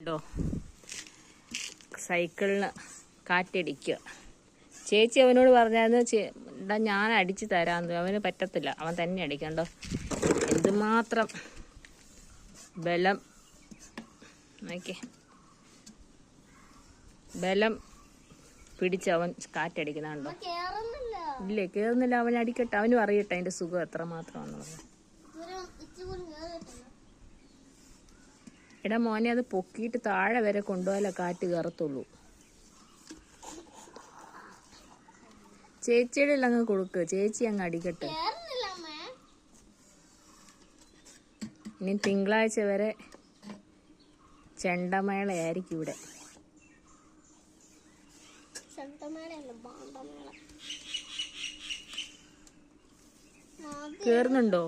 ോ സൈക്കിളിന് കാറ്റടിക്കുക. ചേച്ചി അവനോട് പറഞ്ഞായിരുന്നു ഞാൻ അടിച്ചു തരാമെന്ന്. അവന് പറ്റത്തില്ല, അവൻ തന്നെ അടിക്കണ്ടോ. എന്തുമാത്രം ബലം നോക്കി, ബലം പിടിച്ച് അവൻ കാറ്റടിക്കുന്നുണ്ടോ. ഇല്ലേ, കയറുന്നില്ല. അവൻ അടിക്കട്ടെ, അവനും അറിയട്ടെ അതിൻ്റെ സുഖം എത്രമാത്രമാണെന്നുള്ളത്. എടാ മോനെ, അത് പൊക്കിയിട്ട് താഴെ വരെ കൊണ്ടുപോയാലേ കാറ്റ് കയറത്തുള്ളൂ. ചേച്ചിയുടെ അങ്ങ് കൊടുക്ക്, ചേച്ചി അങ്ങ് അടിക്കട്ടെ. ഇനി തിങ്കളാഴ്ച വരെ ചെണ്ടമേളയായിരിക്കും ഇവിടെ. കേറുന്നുണ്ടോ?